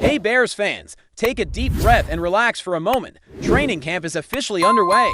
Hey Bears fans, take a deep breath and relax for a moment. Training camp is officially underway.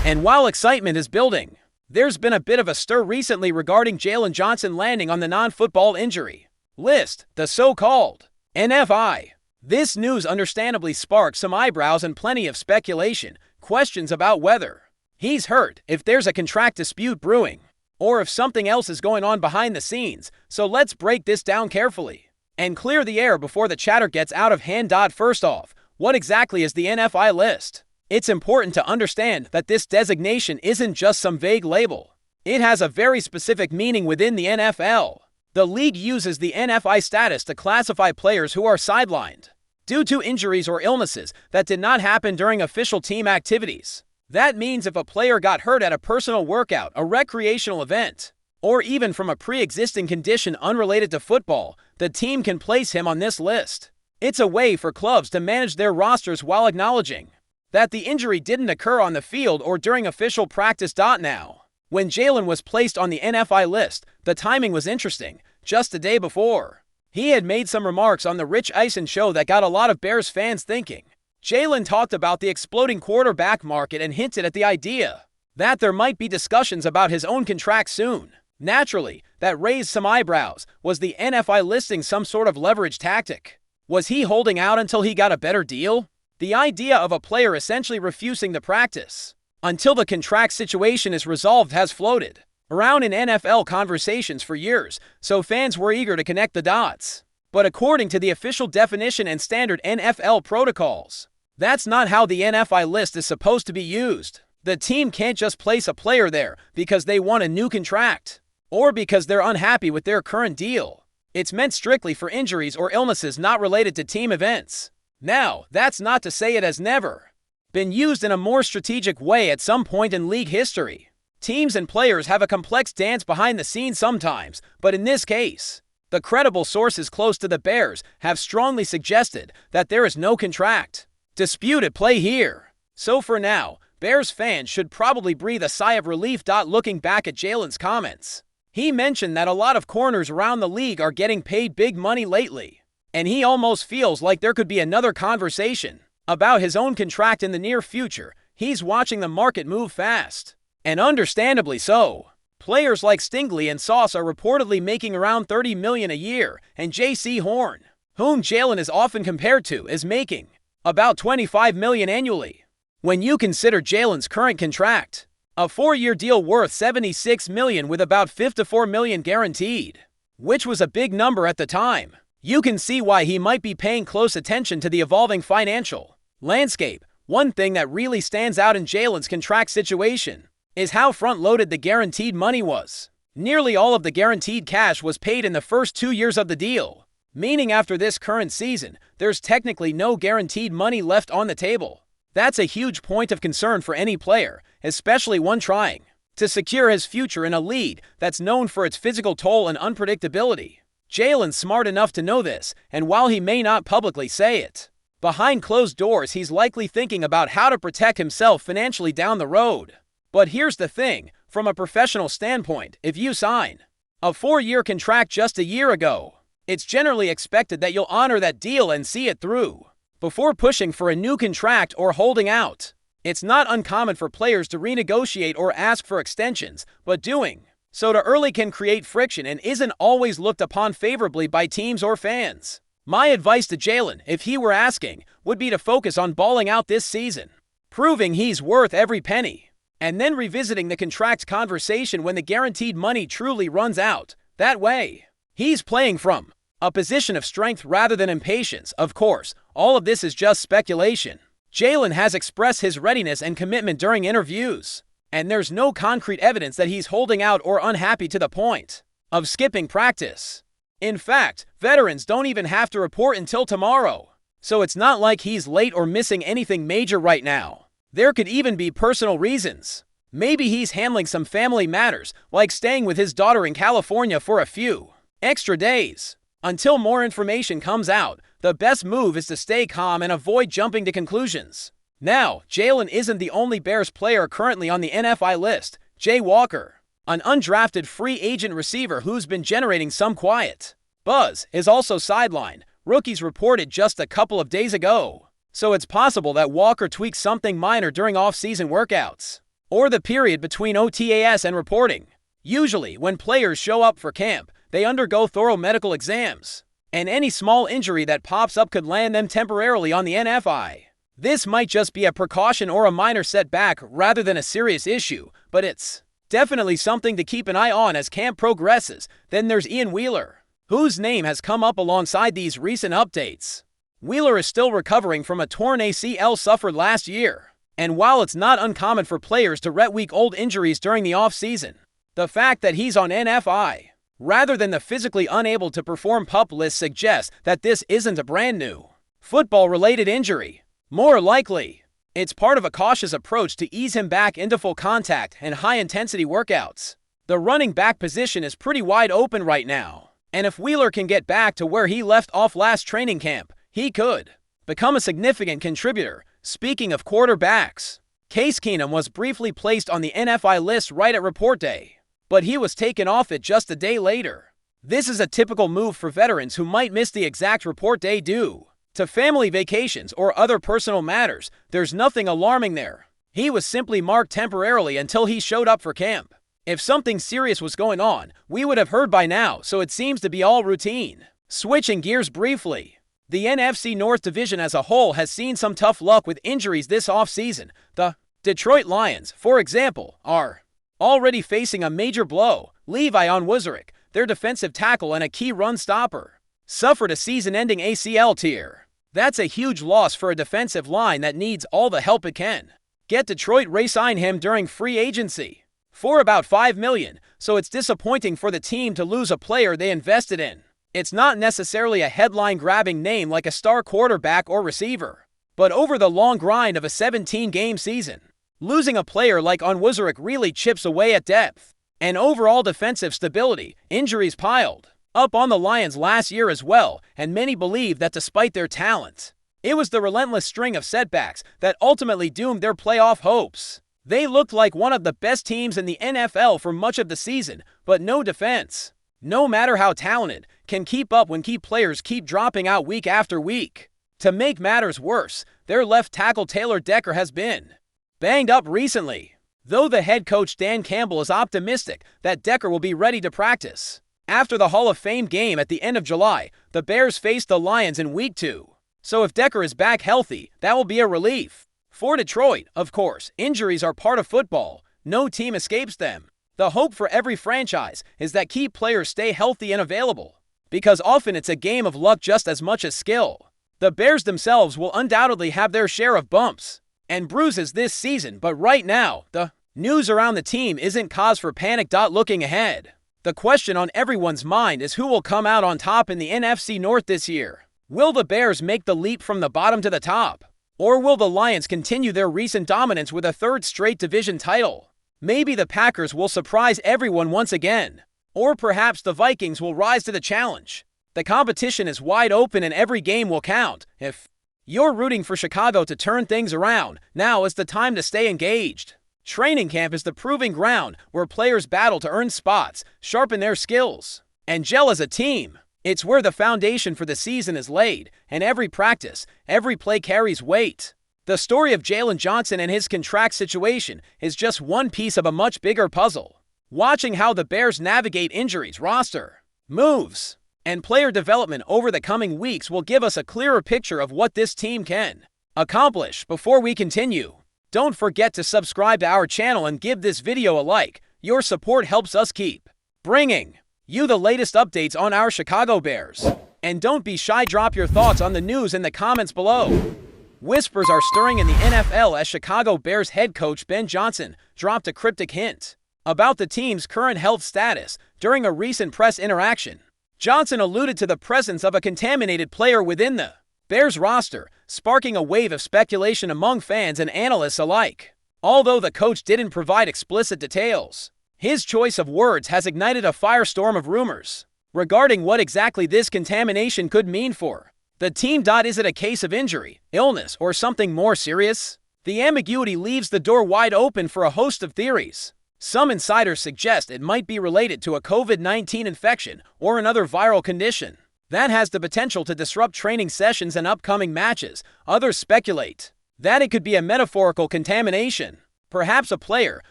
And while excitement is building, there's been a bit of a stir recently regarding Jalen Johnson landing on the non-football injury list, the so-called NFI. This news understandably sparked some eyebrows and plenty of speculation, questions about whether he's hurt, if there's a contract dispute brewing, or if something else is going on behind the scenes. So let's break this down carefully and clear the air before the chatter gets out of hand. First off, what exactly is the NFI list? It's important to understand that this designation isn't just some vague label. It has a very specific meaning within the NFL. The league uses the NFI status to classify players who are sidelined due to injuries or illnesses that did not happen during official team activities. That means if a player got hurt at a personal workout, a recreational event, or even from a pre-existing condition unrelated to football, the team can place him on this list. It's a way for clubs to manage their rosters while acknowledging that the injury didn't occur on the field or during official practice. Now, when Jalen was placed on the NFI list, the timing was interesting. Just the day before, he had made some remarks on the Rich Eisen show that got a lot of Bears fans thinking. Jalen talked about the exploding quarterback market and hinted at the idea that there might be discussions about his own contract soon. Naturally, that raised some eyebrows. Was the NFI listing some sort of leverage tactic? Was he holding out until he got a better deal? The idea of a player essentially refusing to practice until the contract situation is resolved has floated around in NFL conversations for years, so fans were eager to connect the dots. But according to the official definition and standard NFL protocols, that's not how the NFI list is supposed to be used. The team can't just place a player there because they want a new contract or because they're unhappy with their current deal. It's meant strictly for injuries or illnesses not related to team events. Now, that's not to say it has never been used in a more strategic way at some point in league history. Teams and players have a complex dance behind the scenes sometimes, but in this case, the credible sources close to the Bears have strongly suggested that there is no contract dispute at play here. So for now, Bears fans should probably breathe a sigh of relief. Looking back at Jalen's comments, he mentioned that a lot of corners around the league are getting paid big money lately, and he almost feels like there could be another conversation about his own contract in the near future. He's watching the market move fast, and understandably so. Players like Stingley and Sauce are reportedly making around $30 million a year, and J.C. Horn, whom Jalen is often compared to, is making about $25 million annually. When you consider Jalen's current contract, a 4-year deal worth $76 million with about $54 million guaranteed, which was a big number at the time, you can see why he might be paying close attention to the evolving financial landscape. One thing that really stands out in Jalen's contract situation is how front-loaded the guaranteed money was. Nearly all of the guaranteed cash was paid in the first 2 years of the deal, meaning after this current season, there's technically no guaranteed money left on the table. That's a huge point of concern for any player, especially one trying to secure his future in a league that's known for its physical toll and unpredictability. Jalen's smart enough to know this, and while he may not publicly say it, behind closed doors he's likely thinking about how to protect himself financially down the road. But here's the thing, from a professional standpoint, if you sign a 4-year contract just a year ago, it's generally expected that you'll honor that deal and see it through before pushing for a new contract or holding out. It's not uncommon for players to renegotiate or ask for extensions, but doing so too early can create friction and isn't always looked upon favorably by teams or fans. My advice to Jalen, if he were asking, would be to focus on balling out this season, proving he's worth every penny, and then revisiting the contract conversation when the guaranteed money truly runs out. That way, he's playing from a position of strength rather than impatience. Of course, all of this is just speculation. Jalen has expressed his readiness and commitment during interviews, and there's no concrete evidence that he's holding out or unhappy to the point of skipping practice. In fact, veterans don't even have to report until tomorrow, so it's not like he's late or missing anything major right now. There could even be personal reasons. Maybe he's handling some family matters, like staying with his daughter in California for a few extra days. Until more information comes out, the best move is to stay calm and avoid jumping to conclusions. Now, Jalen isn't the only Bears player currently on the NFI list. Jay Walker, an undrafted free agent receiver who's been generating some quiet buzz, is also sidelined. rookies reported just a couple of days ago. So it's possible that Walker tweaked something minor during off-season workouts, or the period between OTAs and reporting. Usually, when players show up for camp, they undergo thorough medical exams, and any small injury that pops up could land them temporarily on the NFI. This might just be a precaution or a minor setback rather than a serious issue, but it's definitely something to keep an eye on as camp progresses. Then there's Ian Wheeler, whose name has come up alongside these recent updates. Wheeler is still recovering from a torn ACL suffered last year, and while it's not uncommon for players to get week-old injuries during the offseason, the fact that he's on NFI, rather than the physically unable to perform PUP list, suggests that this isn't a brand new football-related injury. More likely, it's part of a cautious approach to ease him back into full contact and high-intensity workouts. The running back position is pretty wide open right now, and if Wheeler can get back to where he left off last training camp, he could become a significant contributor. Speaking of quarterbacks, Case Keenum was briefly placed on the NFI list right at report day, but he was taken off it just a day later. This is a typical move for veterans who might miss the exact report day due to family vacations or other personal matters. There's nothing alarming there. He was simply marked temporarily until he showed up for camp. If something serious was going on, we would have heard by now, so it seems to be all routine. Switching gears briefly, the NFC North Division as a whole has seen some tough luck with injuries this offseason. The Detroit Lions, for example, are already facing a major blow. Levi Onwuzurike, their defensive tackle and a key run stopper, suffered a season-ending ACL tear. That's a huge loss for a defensive line that needs all the help it can get. Detroit re-signed him during free agency for about $5 million, so it's disappointing for the team to lose a player they invested in. It's not necessarily a headline-grabbing name like a star quarterback or receiver, but over the long grind of a 17-game season, losing a player like Onwuzurike really chips away at depth and overall defensive stability. Injuries piled up on the Lions last year as well, and many believe that despite their talent, it was the relentless string of setbacks that ultimately doomed their playoff hopes. They looked like one of the best teams in the NFL for much of the season, but no defense, no matter how talented, can keep up when key players keep dropping out week after week. To make matters worse, their left tackle Taylor Decker has been banged up recently, though the head coach Dan Campbell is optimistic that Decker will be ready to practice. After the Hall of Fame game at the end of July, the Bears faced the Lions in Week 2, so if Decker is back healthy, that will be a relief. For Detroit, of course, injuries are part of football. No team escapes them. The hope for every franchise is that key players stay healthy and available, because often it's a game of luck just as much as skill. The Bears themselves will undoubtedly have their share of bumps and bruises this season, but right now, the news around the team isn't cause for panic. Looking ahead, the question on everyone's mind is who will come out on top in the NFC North this year. Will the Bears make the leap from the bottom to the top? Or will the Lions continue their recent dominance with a third straight division title? Maybe the Packers will surprise everyone once again. Or perhaps the Vikings will rise to the challenge. The competition is wide open and every game will count. If you're rooting for Chicago to turn things around, now is the time to stay engaged. Training camp is the proving ground where players battle to earn spots, sharpen their skills, and gel as a team. It's where the foundation for the season is laid, and every practice, every play carries weight. The story of Jalen Johnson and his contract situation is just one piece of a much bigger puzzle. Watching how the Bears navigate injuries, roster moves, and player development over the coming weeks will give us a clearer picture of what this team can accomplish. Before we continue, don't forget to subscribe to our channel and give this video a like. Your support helps us keep bringing you the latest updates on our Chicago Bears. And don't be shy, drop your thoughts on the news in the comments below. Whispers are stirring in the NFL as Chicago Bears head coach Ben Johnson dropped a cryptic hint about the team's current health status during a recent press interaction. Johnson alluded to the presence of a contaminated player within the Bears roster, sparking a wave of speculation among fans and analysts alike. Although the coach didn't provide explicit details, his choice of words has ignited a firestorm of rumors regarding what exactly this contamination could mean for the team. Is it a case of injury, illness, or something more serious? The ambiguity leaves the door wide open for a host of theories. Some insiders suggest it might be related to a COVID-19 infection or another viral condition. That has the potential to disrupt training sessions and upcoming matches. Others speculate that it could be a metaphorical contamination, perhaps a player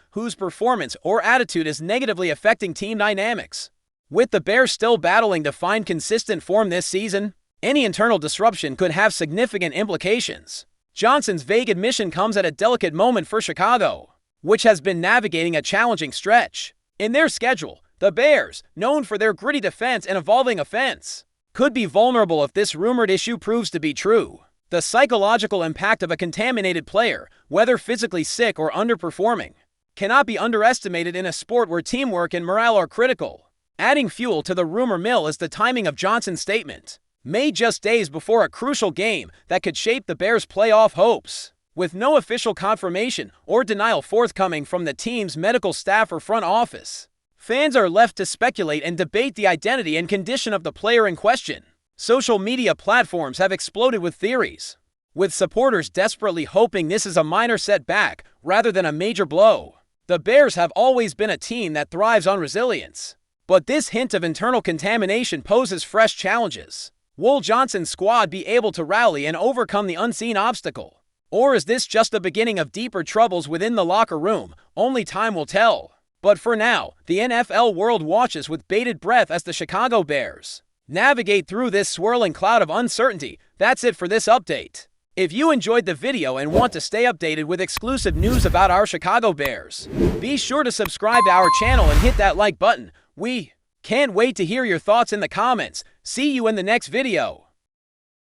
whose performance or attitude is negatively affecting team dynamics. With the Bears still battling to find consistent form this season, any internal disruption could have significant implications. Johnson's vague admission comes at a delicate moment for Chicago, which has been navigating a challenging stretch. In their schedule, the Bears, known for their gritty defense and evolving offense, could be vulnerable if this rumored issue proves to be true. The psychological impact of a contaminated player, whether physically sick or underperforming, cannot be underestimated in a sport where teamwork and morale are critical. Adding fuel to the rumor mill is the timing of Johnson's statement, made just days before a crucial game that could shape the Bears' playoff hopes. With no official confirmation or denial forthcoming from the team's medical staff or front office, fans are left to speculate and debate the identity and condition of the player in question. Social media platforms have exploded with theories, with supporters desperately hoping this is a minor setback rather than a major blow. The Bears have always been a team that thrives on resilience, but this hint of internal contamination poses fresh challenges. Will Johnson's squad be able to rally and overcome the unseen obstacle? Or is this just the beginning of deeper troubles within the locker room? Only time will tell. But for now, the NFL world watches with bated breath as the Chicago Bears navigate through this swirling cloud of uncertainty. That's it for this update. If you enjoyed the video and want to stay updated with exclusive news about our Chicago Bears, be sure to subscribe to our channel and hit that like button. We can't wait to hear your thoughts in the comments. See you in the next video.